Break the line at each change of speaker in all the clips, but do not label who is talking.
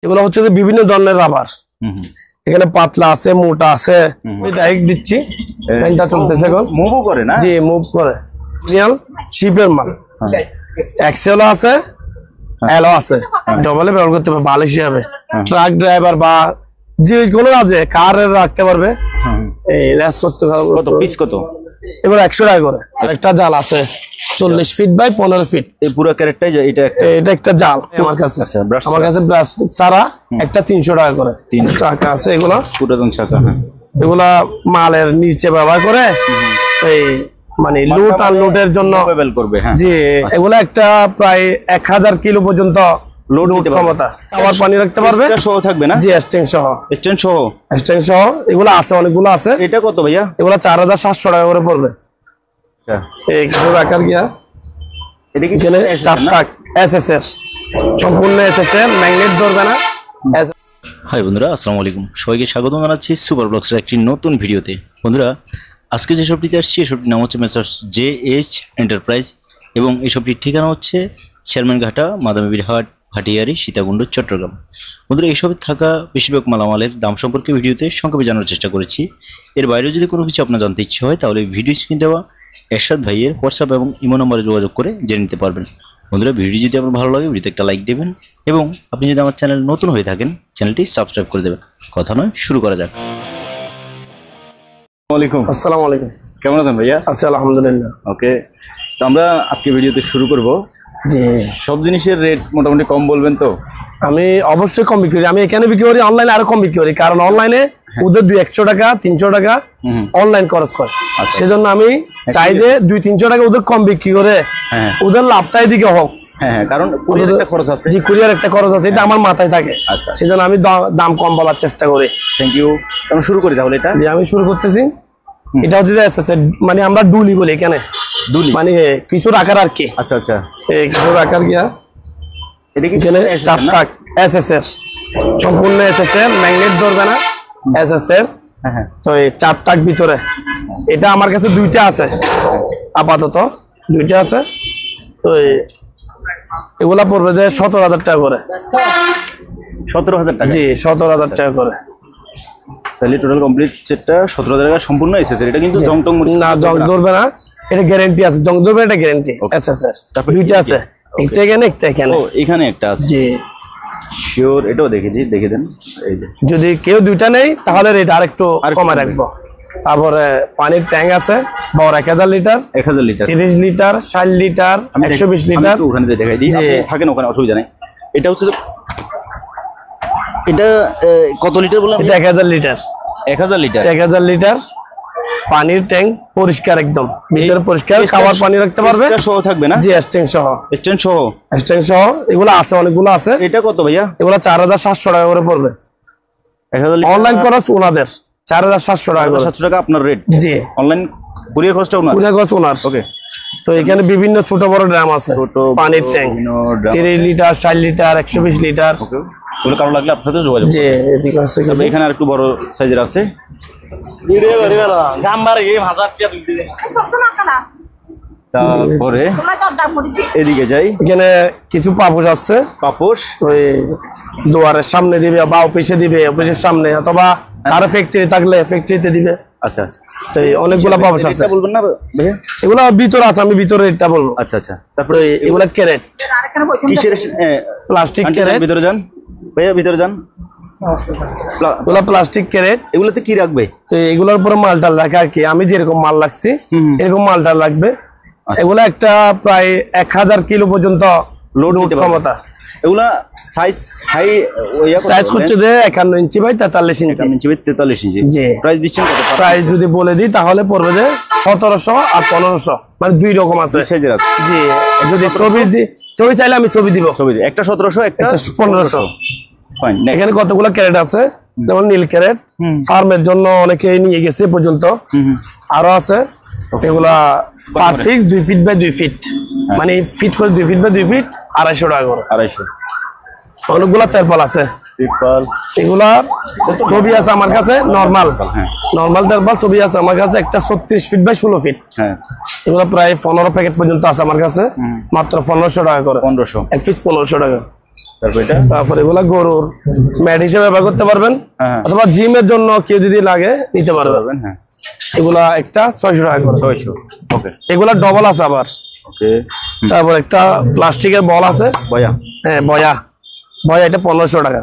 এগুলো হচ্ছে যে বিভিন্ন ধরনের রাবার। এখানে পাতলা আছে, মোটা আছে। আমি ডাইরেক্ট দিচ্ছি, ফ্যানটা চলতেছে এখন।
মুভও করে না?
জি, মুভ করে। রিয়াল শিপের মাল, এক্সেলও আছে, এলও আছে। ডবলে ব্যবহার করতে পারবে ভালো হিসাবে। ট্রাক ড্রাইভার বা যে কোনো আছে কারের রাখতে পারবে। এই রেস করতে পারবে।
কত পিস কত?
এবার 100 টাকা করে। একটা জাল আছে 40 ফিট বাই 15 ফিট।
এই পুরো ক্যারেক্টারটাই এটা
একটা জাল আমার কাছে।
আচ্ছা, ব্রাশ
আমার কাছে ব্রাশ সারা একটা 300 টাকা করে। 300 টাকা আছে এগুলো।
পুরাতন শাখা।
এগুলা মালের নিচে ব্যবহার করে এই মানে লুট আর লুটের জন্য
ব্যবহার করবে। হ্যাঁ
জি, এগুলা একটা প্রায় 1000 কিলো পর্যন্ত লোড ক্ষমতা। খাবার পানি রাখতে পারবে।
এটা সহ থাকবে না?
জি, স্ট্যান্ড সহ। স্ট্যান্ড সহ এগুলো আছে, অনেকগুলো আছে।
এটা কত ভাইয়া?
এগুলো 4700 টাকা করে পড়বে।
আচ্ছা,
এই কিছু রাখার গিয়া
এটা কি
4 টাক এসএসএর সম্পূর্ণ এসএসএর, ম্যাগনেট ধরবে না।
হাই বন্ধুরা, আসসালামু আলাইকুম। সবাইকে স্বাগত জানাচ্ছি সুপার ব্লগসের একটি নতুন ভিডিওতে। বন্ধুরা, আজকে যে শপটিতে আসছি এই শপটির নাম হচ্ছে মেসার্স JH এন্টারপ্রাইজ এবং এই শপটির ঠিকানা হচ্ছে চেয়ারম্যানঘাটা, মাদামীবির হাট, ভাটিয়ারি, সীতাকুণ্ড, চট্টগ্রাম। বন্ধুরা, এই শপে থাকা বেশিরভাগ মালামালের দাম সম্পর্কে ভিডিওতে সংক্ষেপে জানার চেষ্টা করেছি। এর বাইরেও যদি কোনো কিছু আপনার জানতে ইচ্ছে হয় তাহলে ভিডিও স্ক্রিনে দেওয়া এরশাদ ভাইয়ের হোয়াটসঅ্যাপ এবং ইমো নম্বরে যোগাযোগ করে জেনে নিতে পারবেন। বন্ধুরা, ভিডিও যদি আপনার ভালো লাগে ভিডিওতে একটা লাইক দেবেন এবং আপনি যদি আমার চ্যানেল নতুন হয়ে থাকেন চ্যানেলটি সাবস্ক্রাইব করে দেবেন। কথা নয়, শুরু করা যাক।
আসসালামু আলাইকুম।
কেমন আছেন ভাইয়া?
আছি আলহামদুলিল্লাহ।
ওকে, তো আমরা আজকে ভিডিওতে শুরু করব।
জি,
সব জিনিসের রেট মোটামুটি কম বলবেন তো?
আমি অবশ্যই কম বিক্রি করি। আমি এখানে বিক্রি করি, অনলাইনে আরো কম বিক্রি করি, কারণ অনলাইনে ওদের 200 টাকা 300 টাকা অনলাইন খরচ করে। সেজন্য আমি চাই যে 200-300 টাকা ওদের কম বিক্রি করে ওদের লাভটা এদিকে হোক।
হ্যাঁ, কারণ কুরিয়ার একটা খরচ আছে।
জি, কুরিয়ার একটা খরচ আছে, এটা আমার মাথায় থাকে।
আচ্ছা,
সেজন্য আমি দাম কম বলার চেষ্টা করি।
Thank you. আমি শুরু করি তাহলে। এটা
আমি শুরু করতেছি। এটা হচ্ছে মানে আমরা ডুলি বলি এখানে, ডুলি মানে কিছু রাখার আর কি।
আচ্ছা আচ্ছা,
এই কিছু রাখার গিয়া
এটা কি
4 টাক এসএসএর সম্পূর্ণ এসএসএর, ম্যাগনেট ধরবে না এসএসএর। তো এই 4 টাক ভিতরে এটা আমার কাছে 2টা আছে, আপাতত 2টা আছে। তো এগুলা পড়বে যে 17,000 টাকা করে।
17,000 টাকা?
জি, 17,000 টাকা করে।
তাহলে টোটাল কমপ্লিট সেটটা 17,000 টাকা সম্পূর্ণ এসেছে। এটা কিন্তু জং টং
না, জং ধরবে না, এটা গ্যারান্টি আছে। জং ধরবে, এটা গ্যারান্টি এসএসএর। 2টা আছে, একটা এখানে একটা এখানে।
ও, এখানে একটা আছে। জি শিওর, এটাও দেখে দেন। এই যে
যদি কেউ 2টা নেই তাহলে রেট আরেকটু কমে রাখবো। তারপরে পানির ট্যাঙ্ক আছে বড় 1000 লিটার, 30 লিটার, 60 লিটার, 120 লিটার।
ওখানে যে দেখাই দিই, আপনি থাকেন ওখানে, অসুবিধা নেই। এটা হচ্ছে এটা কত লিটার বললাম?
এটা 1000 লিটার।
1000 লিটার?
1000 লিটার পানির ট্যাঙ্ক, পরিষ্কার একদম, ভিতরে পরিষ্কার, খাবার পানি রাখতে পারবে।
এটা সহ থাকবে না? জি,
স্ট্যান্ড সহ।
স্ট্যান্ড সহ
এগুলো আছে, অনেকগুলো আছে।
এটা কত ভাইয়া?
এগুলো 4700 টাকা করে পড়বে।
1000 লিটার
অনলাইন খরচ ওনাদের 4700 টাকা।
700 টাকা আপনার রেট?
জি,
অনলাইন কুরিয়ার খরচটা ওনার?
কুরিয়ার খরচ ওনার।
ওকে।
তো এখানে বিভিন্ন ছোট বড় ড্রাম আছে, পানির ট্যাঙ্ক 30 লিটার, 60 লিটার, 120 লিটার।
ওগুলো কারো লাগলে আপনার সাথে যোগাযোগ।
জি, এদিকে আছে।
তবে এখানে আর একটু বড় সাইজের আছে। তারপরে এদিকে যাই, এখানে
কিছু পাপোশ আছে।
পাপোশ
ওই দুয়ারের সামনে দিবে বা অফিসে দিবে, অফিসের সামনে, অথবা কারো ফ্যাক্টরি থাকলে ফ্যাক্টরিতে দিবে।
আচ্ছা,
তো অনেকগুলা পাপোশ আছে।
বলবেন না ভাইয়া?
এগুলো ভিতরে আছে, আমি ভিতরে এটা বলবো।
আচ্ছা আচ্ছা। তারপরে
এগুলা ক্যারেট,
কিসের?
Plastic crate.
ভিতরে যান ভাইয়া, ভিতরে যান।
এগুলা প্লাস্টিক ক্যারেট।
এগুলোতে কি রাখবে? তো
এগুলোর উপরে মালটাল রাখে আর কি। আমি যেরকম মাল রাখছি এরকম মালটাল রাখবে। এগুলা একটা প্রায় 1000 কিলো পর্যন্ত লোড ক্ষমতা।
এগুলা সাইজ
সাইজ হচ্ছে যে 51 inch by 43 inch.
51 inch by 43 inch. জি। প্রাইস দিচ্ছেন কত?
প্রাইস যদি বলে দিই তাহলে পড়বে যে 1700 আর 1500, মানে 2 রকম আছে,
সাইজের আছে।
জি, যদি ছবি চাইলে আমি ছবি দিব।
একটা 1700, একটা
1500।
ফাইন।
এখানে কতগুলো ক্যারেট আছে, যেমন নীল ক্যারেট, ফার্মের জন্য অনেকে নিয়ে গেছে পর্যন্ত, আরো আছে। এগুলা পার ফিক্স 2 ফিট বাই 2 ফিট, মানে ফিট করে 2 ফিট বাই 2 ফিট 250 টাকা করে।
250।
অনেকগুলা তেরপাল আছে। এগুলা ছবি আছে আমার কাছে, নরমাল তেরপাল ছবি আছে আমার কাছে। একটা 36 ফিট বাই 16 ফিট। এগুলা প্রায় 15 প্যাকেট পর্যন্ত আছে আমার কাছে, মাত্র 1500 টাকা করে।
1500
এক পিস 1500 টাকা।
তারপর এটা
তারপরে এগুলা গরুর ম্যাট হিসেবে ব্যবহার করতে পারবেন,
হ্যাঁ
অথবা জিমের জন্য কেউ যদি লাগে নিতে পারবেন।
হ্যাঁ
এগুলা একটা 600 টাকা করে।
600। ওকে
এগুলা ডবল আছে আবার।
ওকে।
তারপর একটা প্লাস্টিকের বল আছে,
বয়া।
হ্যাঁ বয়া এটা 1500 টাকা।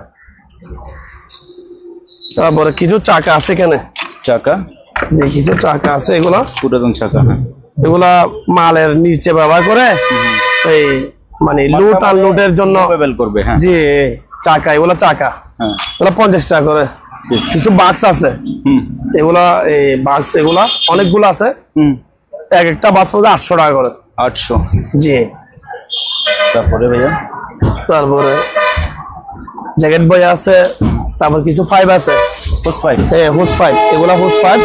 তারপরে কিছু চাকা আছে এখানে,
চাকা,
যে কিছু চাকা আছে এগুলা
পুরাতন চাকা। হ্যাঁ
এগুলা মালের নিচে ব্যবহার করে এই মানে লুট আনলুটের জন্য
ব্যবহার করবে। হ্যাঁ
জি চাকা, এগুলা চাকা
হ্যাঁ
এগুলা 50 টাকা করে। কিছু বাক্স আছে, এগুলা এই বাক্স এগুলা অনেকগুলো আছে, এক একটা বাক্স 800 টাকা করে।
800।
জি।
তারপরে ভাইয়া
তারপরে জ্যাকেট বই আছে, তারপর কিছু ফাইভ আছে,
হোস পাইপ।
হ্যাঁ হোস ফাইভ, এগুলা হোস ফাইভ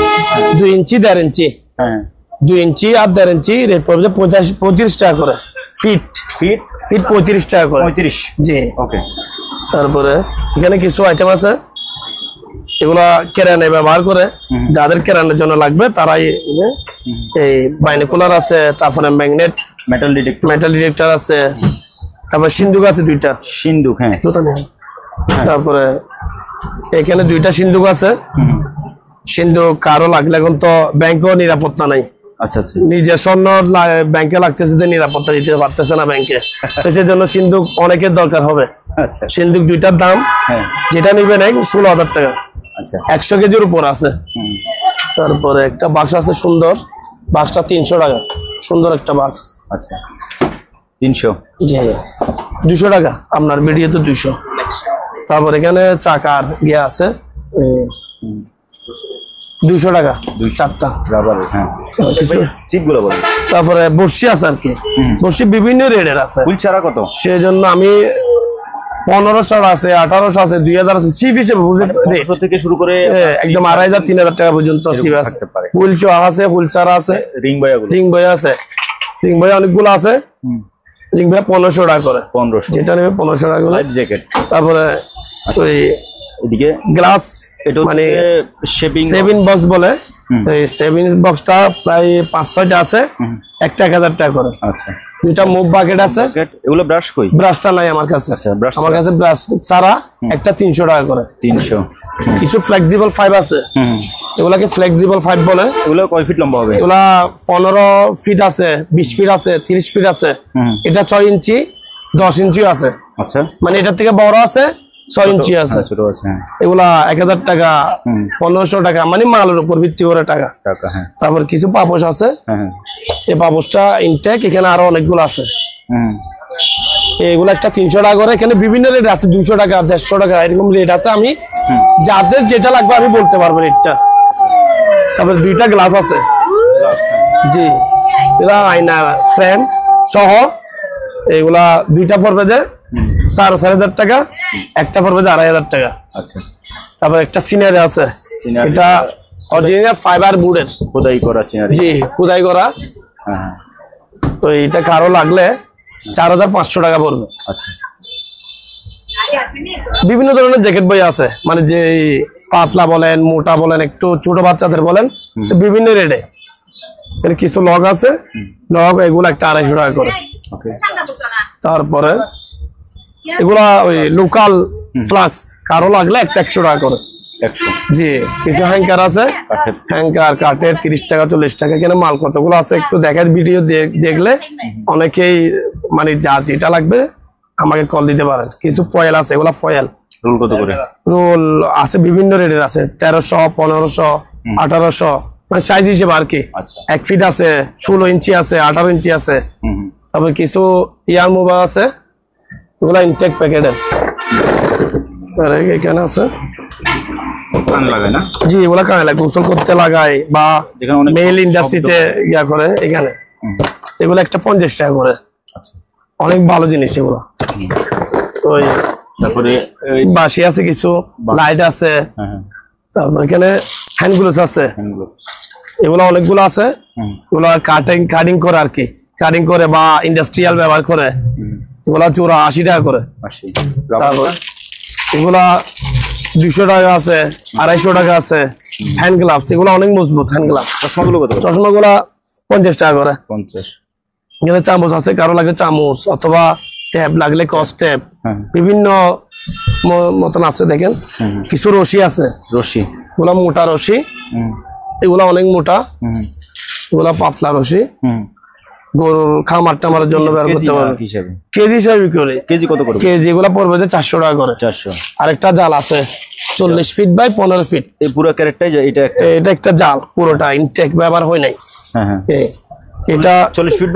2 ইঞ্চি 1.5 ইঞ্চি,
হ্যাঁ
2 ইঞ্চি আর 1.5 ইঞ্চি রেট পড়বে 35 টাকা করে। ফিট
ফিট
35 টাকা করে।
35।
জি।
ওকে।
তারপরে এখানে কিছু আইটেম আছে, এগুলা কেরানে ব্যবহার করে, যাদের কেরানের জন্য লাগবে তারাই এই বাইনোকুলার আছে, তারপরে ম্যাগনেট মেটাল ডিটেক্টর আছে, তারপরে সিন্দুক আছে 2টা
সিন্দুক। হ্যাঁ
তারপরে এখানে 2টা সিন্দুক আছে। সিন্দুক কারো লাগলে এখন তো ব্যাংকেও নিরাপত্তা নাই।
আচ্ছা আচ্ছা।
নিজের স্বর্ণ ব্যাংকে লাগতেছে যে নিরাপত্তা দিতে পারতেছে না ব্যাংকে, তো সেই জন্য সিন্দুক অনেকের দরকার হবে।
আচ্ছা।
সিন্দুক 2টার দাম,
হ্যাঁ
যেটা নিবে নাই 16,000 টাকা।
আচ্ছা।
100 কেজির উপর আছে। তারপরে একটা বাক্স আছে সুন্দর, বাক্সটা 300 টাকা, সুন্দর একটা বাক্স।
আচ্ছা 300।
জি 200 টাকা, আপনার ভিডিও তো 200। তারপর এখানে চাকার গিয়ে আছে 200 টাকা 4টা
রাবারের। হ্যাঁ চিপগুলো বলেন।
তারপরে বর্ষি আছে আর কি, বর্ষি বিভিন্ন রেটের আছে।
ফুল চারা কত?
সেই জন্য আমি 1500 আছে, 1800 আছে, 2000 আছে, চিপ হিসেবে বুঝে
1500 থেকে শুরু করে
একদম 2500 3000 টাকা পর্যন্ত চিপ আছে। ফুল চারা আছে, ফুল চারা আছে,
রিং বয়া আছে,
রিং বয়া অনেকগুলো আছে। রিং বয়া 1500 টাকা করে,
1500
যেটা নেবে 1500 টাকা করে।
Life jacket.
তারপরে ওই
এদিকে
গ্লাস,
এটা
মানে
সেভিং
বক্স বলে, এই সেভিং বক্সটা প্রায় 5-6টা আছে, একটা 1000 টাকা করে।
আচ্ছা।
2টা মুভ বাকেট আছে।
এগুলো ব্রাশ কই?
ব্রাশটা নাই আমার কাছে।
আচ্ছা ব্রাশ,
আমার কাছে ব্রাশ ছাড়া একটা 300 টাকা করে।
300।
কিছু ফ্লেক্সিবল ফাইভ আছে, এগুলাকে ফ্লেক্সিবল ফাইভ বলে।
এগুলো কয় ফিট লম্বা হবে?
এগুলা 15 ফিট আছে, 20 ফিট আছে, 30 ফিট আছে। এটা 6 ইঞ্চি 10 ইঞ্চিও আছে।
আচ্ছা,
মানে এটার থেকে বড় আছে, 6 ইঞ্চি আছে।
ছোট আছে।
এগুলা 1000 টাকা, 1500 টাকা, মানে মালের উপর ভিত্তি করে টাকা।
হ্যাঁ।
তারপর কিছু পাপোশ আছে, এই পাপোশটা ইনটেক, এখানে আরো অনেকগুলো আছে। এগুলো একটা 300 টাকা করে। এখানে বিভিন্ন রেট আছে, 200 টাকা, 150 টাকা, এরকম রেট আছে। আমি যাদের যেটা লাগবে আমি বলতে পারবো রেটটা। তারপর 2টা গ্লাস আছে, জি, এরা আয়না ফ্রেম সহ। এগুলা 2টা পড়বে যে 4,500 টাকা, একটা পড়বে যে 2,500 টাকা।
আচ্ছা।
তারপর একটা সিনারি আছে, এটা অরিজিনাল ফাইবার বোর্ডের,
খোদাই করা সিনারি।
জি, খোদাই করা। তো এটা কারো লাগলে 4,500 টাকা পড়বে।
আচ্ছা।
বিভিন্ন ধরনের জ্যাকেট বই আছে, মানে যে পাতলা বলেন, মোটা বলেন, একটু ছোট বাচ্চাদের বলেন, বিভিন্ন রেটে। এর কিছু লগ আছে, লগ এগুলো একটা 250 টাকা করে। তারপরে এগুলা ওই লোকাল ফ্লাস, কারো লাগলে একটা 100 টাকা করে।
100।
জি। কিছু হ্যাঙ্কার আছে, হ্যাঙ্কার কাঠের 30 টাকা 40 টাকা। এখানে মাল কতগুলো আছে একটু দেখার, ভিডিও দেখলে অনেকেই মানে যার যেটা লাগবে আমাকে কল দিতে পারেন। কিছু ফয়েল আছে, এগুলা ফয়েল।
রোল কত করে?
রোল আছে বিভিন্ন রেটের আছে, 1300, 1500, 1800, মানে সাইজ হিসেবে আর কি। 1 ফিট আছে, 16 ইঞ্চি আছে, 18 ইঞ্চি আছে। তারপর কিছু ইয়ার মোবাইল আছে, এগুলা ইনটেক প্যাকেটের। এখানে আছে, জি, এগুলা কানে লাগে, গোসল করতে লাগায় বা মেল ইন্ডাস্ট্রিতে ইয়া করে। এখানে এগুলো একটা 50 টাকা করে। অনেক ভালো জিনিস এগুলো। ওই
তারপরে
বাসি আছে, কিছু লাইট আছে। তারপর এখানে হ্যান্ড গ্লোভস আছে, এগুলো অনেকগুলো আছে। এগুলো কাটিং করে আর কি, কাটিং করে বা ইন্ডাস্ট্রিয়াল ব্যবহার করে। এগুলা জোড়া 80 টাকা করে। তারপর এগুলা 200 টাকা আছে, 250 টাকা আছে। হ্যান্ড গ্লাভস, এগুলো অনেক মজবুত হ্যান্ড গ্লাভস। চশমাগুলা 50 টাকা করে।
50।
এখানে চামচ আছে, কারো লাগে চামচ অথবা ট্যাব লাগলে কস ট্যাব বিভিন্ন মতন আছে দেখেন। কিছু রশি আছে,
রশি
এগুলা মোটা রশি, এগুলা অনেক মোটা, এগুলা পাতলা রশি। গরুর খামার টামারের জন্য ব্যবহার করতে পারবে। কেজি হিসাবে বিক্রি করে।
কেজি কত করে?
কেজি এগুলা পড়বে যে 400 টাকা করে।
400।
আরেকটা জাল আছে 40 ফিট বাই 15 ফিট।
এই পুরো ক্যারেটটাই এটা
একটা জাল, পুরোটা ইনটেক ব্যবহার হয় নাই। এটা
40 ফিট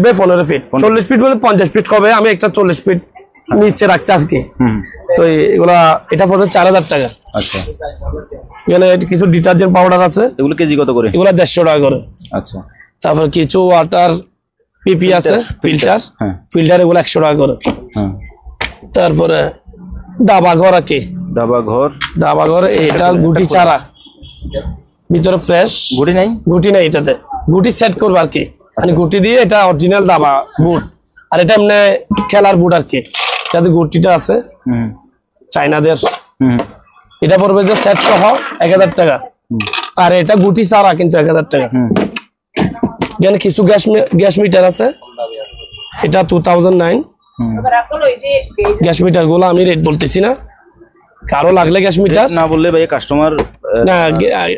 বাই
15 ফিট। 40 ফিট বলে 50 ফিট হবে। আমি একটা 40 ফিট নিচে রাখছি আজকে। তো এগুলা এটা পড়বে 4000 টাকা।
আচ্ছা,
এখানে কিছু ডিটারজেন্ট পাউডার আছে,
এগুলো কেজি কত করে?
এগুলা 150 টাকা করে।
আচ্ছা,
তারপর কিছু ওয়াটার পিপি আছে, ফিল্টার, এগুলো 100 টাকা করে। তারপরে দাবা ঘর আছে, দাবা ঘর এটা গুটি চারা, ভিতরে ফ্রেশ গুটি নাই এটাতে, গুটি সেট করবো আর কি, মানে গুটি দিয়ে এটা অরিজিনাল দাবা বুট, আর এটা এমনি খেলার বুট আর কি। এটাতে গুটিটা আছে চাইনাদের, এটা পড়বে যে সেট সহ 1000 টাকা, আর এটা গুটি চারা কিন্তু 1000 টাকা। এখানে কিছু গ্যাস মিটার আছে, এটা 2009 গ্যাস মিটার গুলো আমি রেট বলতেছি না, কারো লাগলে গ্যাস মিটার
না বললে ভাই কাস্টমার
না,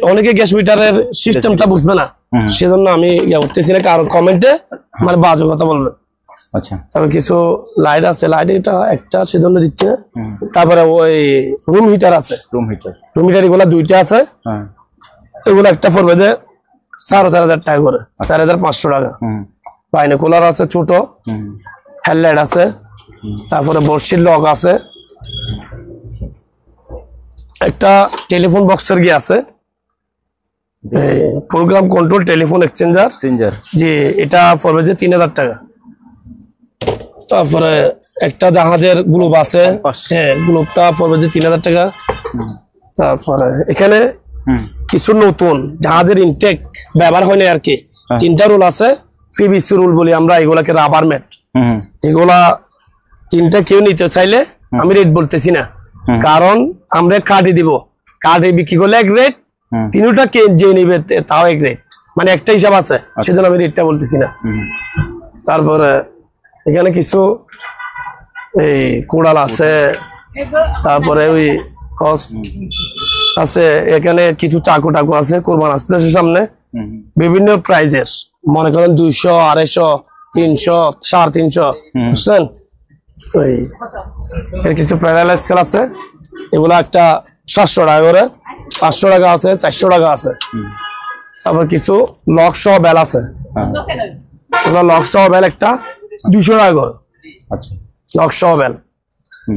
অনেকে গ্যাস মিটারের সিস্টেমটা বুঝবে না, সেজন্য আমি বলতেছি না, কারো কমেন্টে মানে বাজে কথা বলবে।
আচ্ছা,
তারপর কিছু লাইট আছে, লাইট এটা একটা সেজন্য দিচ্ছে না। তারপরে ওই রুম হিটার আছে, রুম হিটার এগুলা 2টা আছে, এগুলো একটা পড়বে যে 4500 টাকা করে, 4500 টাকা। বাইনোকুলার আছে ছোট, হেডলাইট আছে, তারপরে বর্ষির লক আছে, একটা টেলিফোন বক্সের গিয়ে আছে, প্রোগ্রাম কন্ট্রোল টেলিফোন এক্সচেঞ্জার, জি এটা পড়বে যে 3000 টাকা। তারপরে একটা জাহাজের গ্লোব আছে, হ্যাঁ গ্লোবটা পড়বে যে 3000 টাকা। তারপরে এখানে কিছু নতুন জাহাজের ইনটেক ব্যবহার হয় না আর কি, 3টা রুল আছে, পিভিসি রুল বলি আমরা, এগুলাকে রাবার ম্যাট, এগুলা 3টা কেউ নিতে চাইলে আমি রেট বলতেছি না, কারণ আমরা কার্ডে দিব, কার্ডে বিক্রি করলে এক রেট, 3টা কে যে নিবে তাও এক রেট, মানে একটা হিসাব আছে, সেজন্য আমি রেটটা বলতেছি না। তারপরে এখানে কিছু এই কোড়াল আছে, তারপরে ওই কস্ট আছে, এখানে কিছু চাকু টাকু আছে, কোরবান আসতে সামনে, বিভিন্ন প্রাইজের, মনে করেন 200, 250, 300, 350, বুঝছেন? কিছু প্যারালাইজ সেল আছে, এগুলো একটা 700 টাকা করে, 500 টাকা আছে, 400 টাকা আছে। তারপর কিছু লক সহ বেল আছে, লক সহ বেল একটা 200 টাকা করে, লক সহ বেল।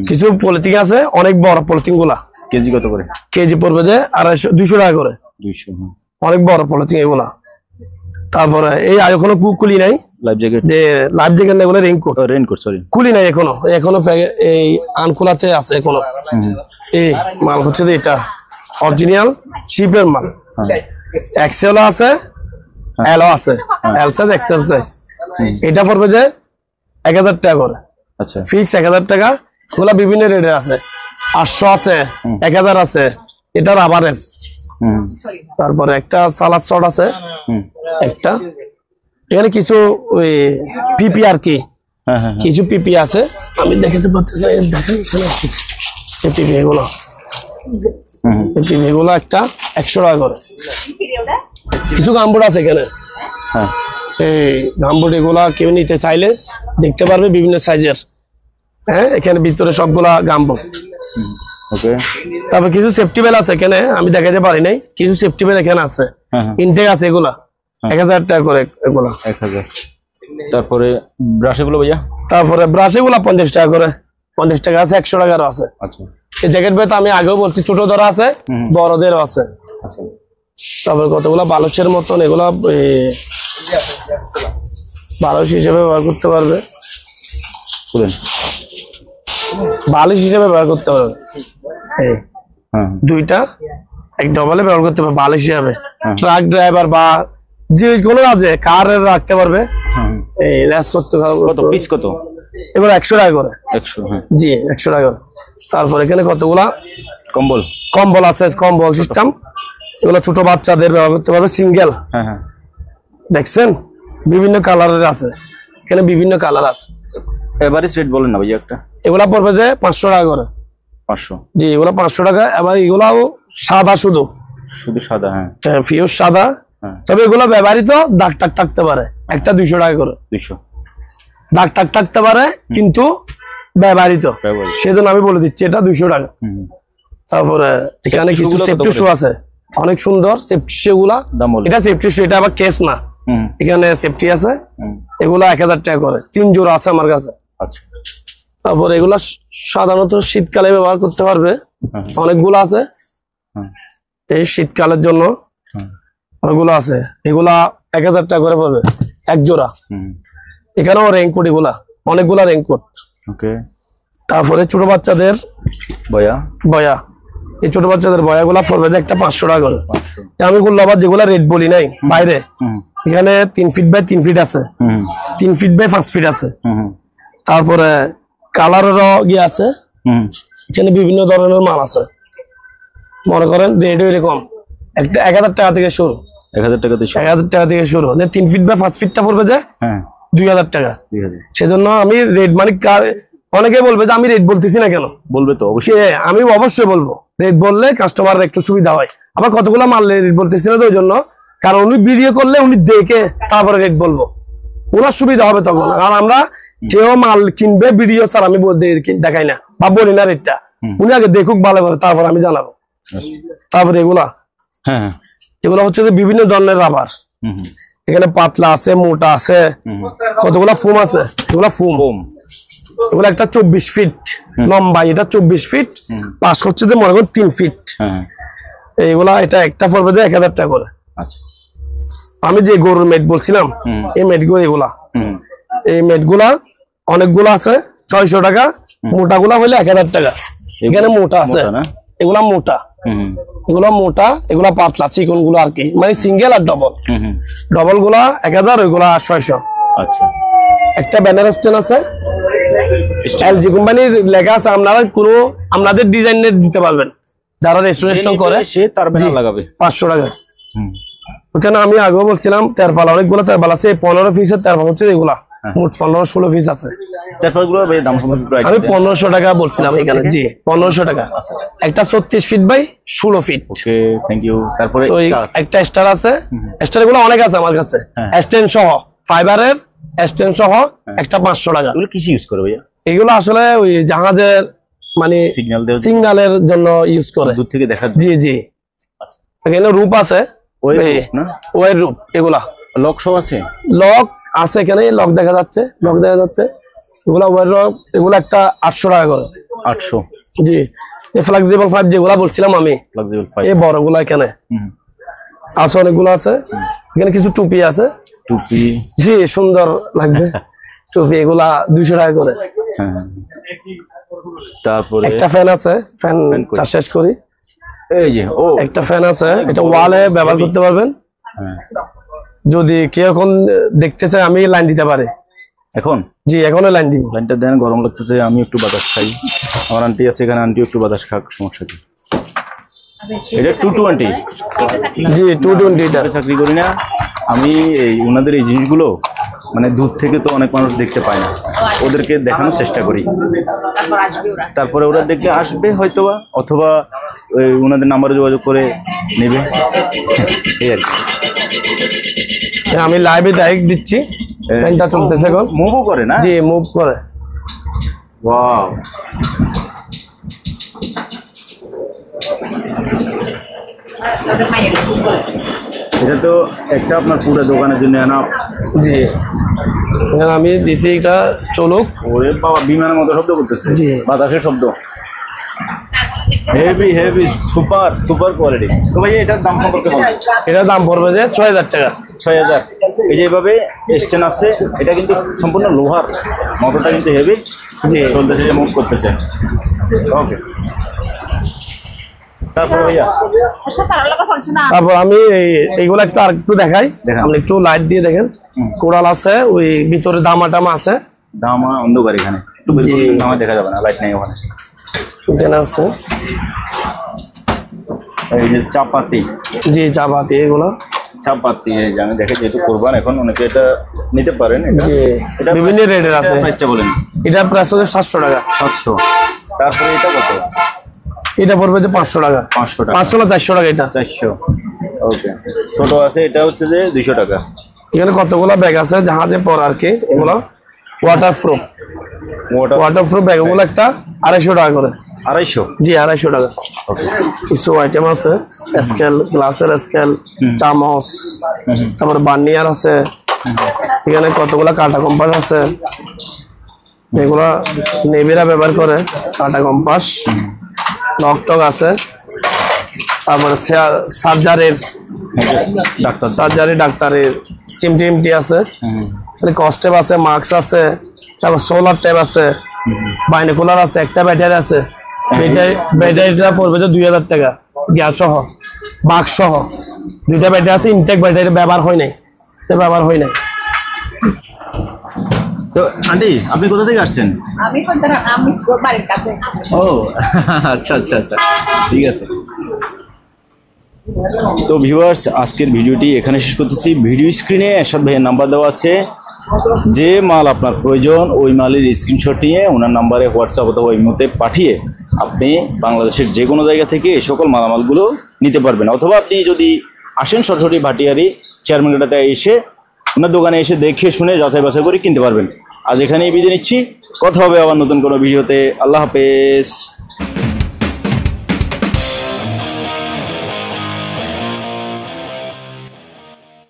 কিছু পলিথিন আছে, অনেক বড় পলিথিন গুলা,
কেজি কত করে?
কেজি পড়বে যে 200 টাকা করে, অনেক বড় পলিথিন এগুলা। তারপরে এই এখনো কুলি নাই, লাইফ জ্যাকেট না, এগুলো রেইনকোট কুলি নাই এখনো, এই আনকুলাতে আছে এখনো। এই মাল হচ্ছে যে এটা অরিজিনাল শিপের মাল, এক্সেল আছে, এলও আছে, এল সাইজ এক্সেল সাইজ। এটা পড়বে যে 1000 টাকা করে, আচ্ছা ফিক্স 1000 টাকা। এগুলা বিভিন্ন রেটের আছে, 800 আছে, 1000 আছে, এটা রাবারের। তারপরে একটা সালাদ শট আছে একটা, এখানে কিছু ওই পিপি আর কি, কিছু পিপি আছে, আমি দেখাতে পারতেছি, দেখেন এখানে আছে পিপি, এগুলো পিপি এগুলো একটা 100 টাকা করে। কিছু গামবুট আছে এখানে, এই গামবুট এগুলা কেউ নিতে চাইলে দেখতে পারবে, বিভিন্ন সাইজের, হ্যাঁ এখানে ভিতরে সবগুলা গামবুট। তারপর কিছু সেফটি বেল আছে এখানে, আমি দেখাতে পারি নাই, কিছু সেফটি বেল এখানে আছে, ইনটেক আছে, এগুলা 1000 টাকা করে, এগুলা
1000। তারপরে ব্রাশ এগুলো ভাইয়া,
তারপরে ব্রাশ এগুলা 50 টাকা করে, 50 টাকা আছে, 100 টাকারও আছে। আচ্ছা, এই জ্যাকেট বেত আমি আগেও বলছি, ছোট ধরা আছে, বড়দেরও আছে। আচ্ছা, তারপরে কতগুলা বালুচের মতন, এগুলা বালুচ হিসেবে ব্যবহার করতে পারবে, বালিশ হিসেবে ব্যবহার করতে পারবে, দুইটা এক ডবলে ব্যবহার করতে পারবে বালিশ হিসাবে। ট্রাক ড্রাইভার বা যে কোনো কাজে কার রাখতে পারবে, এই রেস করতে পারবে।
কত পিস কত?
এবার 100 টাকা করে, 100, জি 100 টাকা করে। তারপর এখানে কতগুলা কম্বল আছে, কম্বল সিস্টেম, এগুলো ছোট বাচ্চাদের ব্যবহার করতে পারবে, সিঙ্গেল। দেখছেন বিভিন্ন কালারের আছে, এখানে বিভিন্ন কালার আছে।
এভারেজ রেট বলেন না ভাইয়া একটা।
এগুলা পড়বে যে 500 টাকা করে।
500?
জি, এগুলা 500 টাকা। এবার এগুলাও সাদা শুধু
সাদা? হ্যাঁ,
পিওর সাদা।
হ্যাঁ।
তবে এগুলো ব্যবহৃত দাগ টাক থাকতে পারে, একটা 200 টাকা করে।
200
দাগ টাক থাকতে পারে কিন্তু ব্যবহৃত, সেজন্য আমি বলে দিচ্ছি এটা 200 টাকা। তারপরে এখানে কিছু সেফটি শু আছে, অনেক সুন্দর সেফটি শু গুলা। এটা সেফটি শু, এটা আবার কেস না, এখানে সেফটি আছে। এগুলা 1000 টাকা করে, 3 জোড়া আছে আমার কাছে।
আচ্ছা।
তারপরে এগুলা সাধারণত শীতকালে ব্যবহার করতে পারবে, অনেকগুলো আছে এই শীতকালের জন্য, অনেকগুলো আছে। এগুলা 1000 টাকা করে পড়বে এক জোড়া। এখানেও রেইনকোট, এগুলা অনেকগুলা রেইনকোট। তারপরে ছোট বাচ্চাদের বয়া, এই ছোট বাচ্চাদের বয়া গুলা পড়বে যে একটা 500 টাকা করে। আমি করলো আবার যেগুলা রেড বলি নাই বাইরে, এখানে 3 ফিট বাই 3 ফিট আছে, 3 ফিট বাই 5 ফিট আছে। তারপরে কালারেরও গিয়ে আছে, এখানে বিভিন্ন ধরনের মাল আছে। মনে করেন রেড এরকম একটা 1000 টাকা থেকে শুরু, 1000 টাকা থেকে শুরু। 3 ফিট বাই 5 ফিটটা পড়বে যে 2000 টাকা। সেজন্য আমি রেড মানে অনেকে বলবে যে আমি রেট বলতেছি না কেন,
বলবে তো অবশ্যই,
আমি অবশ্যই বলবো। রেট বললে কাস্টমার একটু সুবিধা হয়। আবার কতগুলো মাল রেট বলতেছি না তো ওই জন্য, কারণ উনি ভিডিও করলে উনি দেখে তারপরে রেট বলবো, ওনার সুবিধা হবে তখন। কারণ আমরা কেউ মাল কিনবে ভিডিও স্যার আমি দেখাই না বা বলি না রেটটা, উনি আগে দেখুক ভালো করে, তারপর আমি জানাবো। তারপরে এগুলা হচ্ছে যে বিভিন্ন ধরনের রাবার, এখানে পাতলা আছে, মোটা আছে, কতগুলা ফোম আছে। এগুলা ফোম, এগুলো একটা 24 ফিট লম্বা, এটা 24 ফিট, পাশ হচ্ছে যে মনে করেন 3 ফিট। এইগুলা এটা একটা পড়বে যে 1000 টাকা করে। আমি যে গরুর মেট বলছিলাম, এই মেট গুলো, এগুলা এই মেট গুলা অনেকগুলো আছে 600 টাকা, মোটা গুলা হইলে 1000 টাকা। এখানে মোটা আছে, এগুলা মোটা, এগুলা মোটা, এগুলা পাতলা চিকন গুলো আর কি, মানে সিঙ্গেল আর ডবল। ডবল গুলা 1000, ওইগুলা 600।
আচ্ছা।
একটা ব্যানার স্ট্যান্ড আছে, এলজি কোম্পানির লেখা আছে, আপনারা কোনো আপনাদের ডিজাইনের দিতে পারবেন, যারা রেস্টুরেন্ট করে
সে তার ব্যানার লাগাবে
500 টাকা। ওখানে আমি আগেও বলছিলাম তেরপাল, অনেকগুলো তেরপাল আছে, 15 পিসের তেরপাল হচ্ছে এগুলা, মোট 15-16 পিস আছে। আমি 1500 টাকা বলছিলাম এখানে। জি, 1500 টাকা। একটা 34 ফিট বাই 16 ফিট।
তারপরে
একটা স্টার আছে, স্টার গুলো অনেক আছে আমার কাছে, স্ট্যান্ড সহ, ফাইবারের স্ট্যান্ড সহ একটা 500 টাকা।
এগুলো কিসে ইউজ করে ভাইয়া?
এগুলো আসলে ওই জাহাজের মানে সিগন্যালের জন্য ইউজ করে, দূর থেকে দেখা। জি জি, এখানে রূপ আছে, ওই রূপ। এগুলা
লক সহ আছে,
লক আছে এখানে, লক দেখা যাচ্ছে, লক দেখা যাচ্ছে। এগুলা ওয়ার লক, এগুলা একটা 800 টাকা করে।
800?
জি। এই ফ্লেক্সিবল পাইপ যেগুলা বলছিলাম আমি, এই বড়গুলা এখানে আছে, অনেকগুলো আছে। এখানে কিছু টুপি আছে,
টুপি
জি সুন্দর লাগবে টুপি, এগুলা 200 টাকা করে।
তারপরে
একটা ফ্যান আছে, ফ্যানটা শেষ করি।
এই যে
একটা ফ্যান আছে, এটা ওয়ালে ব্যবহার করতে পারবেন। যদি কেউ এখন দেখতে চায় আমি লাইন দিতে পারি
এখন। জি,
এখনো লাইন দিব।
লাইনটা দেন, গরম লাগতেছে, আমি একটু বাতাস খাই। আমার আন্টি আছে এখানে, আন্টি একটু বাতাস খাক, সমস্যা কি? এটা 220?
জি 220। এটা
চাকরি করি না আমি, এই ওনাদের এই জিনিসগুলো মানে দূর থেকে তো অনেক মানুষ দেখতে পায় না, ওদেরকে দেখানোর চেষ্টা করি, তারপরে ওরা দেখে আসবে হয়তোবা, অথবা ওই ওনাদের নাম্বারে যোগাযোগ করে নেবে, এই আর কি।
আমি লাইভে ডাইরেক্ট দিচ্ছি, ফ্যানটা চলতেছে এখন।
মুভও করে না?
জি, মুভ করে।
ওয়াও, এটা তো একটা আপনার পুরো দোকানের জন্য আনা।
জি, আমি দিছি, এটা চলুক।
ওরে বাবা, বিমানের মতো শব্দ করতেছে,
জি,
বাতাসের শব্দ। Heavy heavy, super super quality. তো ভাই এটার দাম সম্পর্কে বলুন।
এটার দাম পড়বে যে 6000 টাকা।
6000। এই যে এইভাবে স্ট্যান্ড আছে, এটা কিন্তু সম্পূর্ণ লোহার, মোটরটা কিন্তু হেভি, জি চলতেছে, যে মুভ করতেছে। ওকে, তারপর ভাইয়া,
তারপর আমি এইগুলো একটু আর একটু দেখাই, আপনি একটু লাইট দিয়ে দেখেন। কোরাল আছে, ওই ভিতরে দামা টামা আছে,
দামা অন্ধকার, এখানে দামা দেখা যাবে না, লাইট নেই ওখানে।
এখানে আছে
এই যে চাপাতি,
জি চাপাতি, এগুলো
চাপাতি আমি দেখে যেহেতু কোরবান এখন অনেকে এটা নিতে পারেন।
জি, বিভিন্ন রেটের আছে।
প্রাইসটা বলেন।
এটা প্রাইস হচ্ছে 700 টাকা।
700। তারপরে এটা কত?
এটা পড়বে যে 500 টাকা।
500 টাকা।
500 না 400 টাকা এটা।
400। ওকে। ছোট আছে এটা হচ্ছে যে 200 টাকা।
এখানে কতগুলো ব্যাগ আছে জাহাজে পড়া আর কি, এগুলো ওয়াটারপ্রুফ। ওয়াটারপ্রুফ ব্যাগ গুলো একটা 250 টাকা করে।
250?
জি 250 টাকা।
ওকে।
কিছু আইটেম আছে, স্কেল, গ্লাসের স্কেল, চামচ, তারপরে বার্নিয়ার আছে। এখানে কতগুলো কাঁটা কম্পাস আছে, এগুলো নেভিরা ব্যবহার করে। কাঁটা কম্পাস, নক টক আছে। তারপরে সার্জারির ডাক্তারের সিমটি আছে, কস্টেপ আছে, মাস্ক আছে, তারপর সোলার টেপ আছে, বাইনোকুলার আছে, একটা ব্যাটারি আছে। ব্যাটারিটা পড়বে যে 2000 টাকা গ্যাস সহ, বাক্স সহ। 2টা ব্যাটারি আছে, ইনটেক ব্যাটারি ব্যবহার হয় নাই।
তো আন্টি আপনি কোথা থেকে আসছেন?
আমি বাড়ির কাছে।
ও আচ্ছা আচ্ছা আচ্ছা, ঠিক আছে। তো ভিউয়ার্স, আজকের ভিডিওটি এখানে শেষ করতেছি। ভিডিও স্ক্রিনে এরশাদ ভাইয়ের নাম্বার দেওয়া আছে। যে মাল আপনার প্রয়োজন ওই মালের স্ক্রিনশট নিয়ে ওনার নাম্বারে হোয়াটসঅ্যাপ অথবা ইমোতে পাঠিয়ে আপনি বাংলাদেশের যে কোনো জায়গা থেকে এই সকল মালামালগুলো নিতে পারবেন। অথবা আপনি যদি আসেন সরাসরি ভাটিয়ারি চেয়ারম্যানটাতে এসে ওনার দোকানে এসে দেখে শুনে যাচাই বাছাই করে কিনতে পারবেন। আজ এখানেই বিদায় নিচ্ছি, কথা হবে আবার নতুন কোনো ভিডিওতে। আল্লাহ হাফেজ।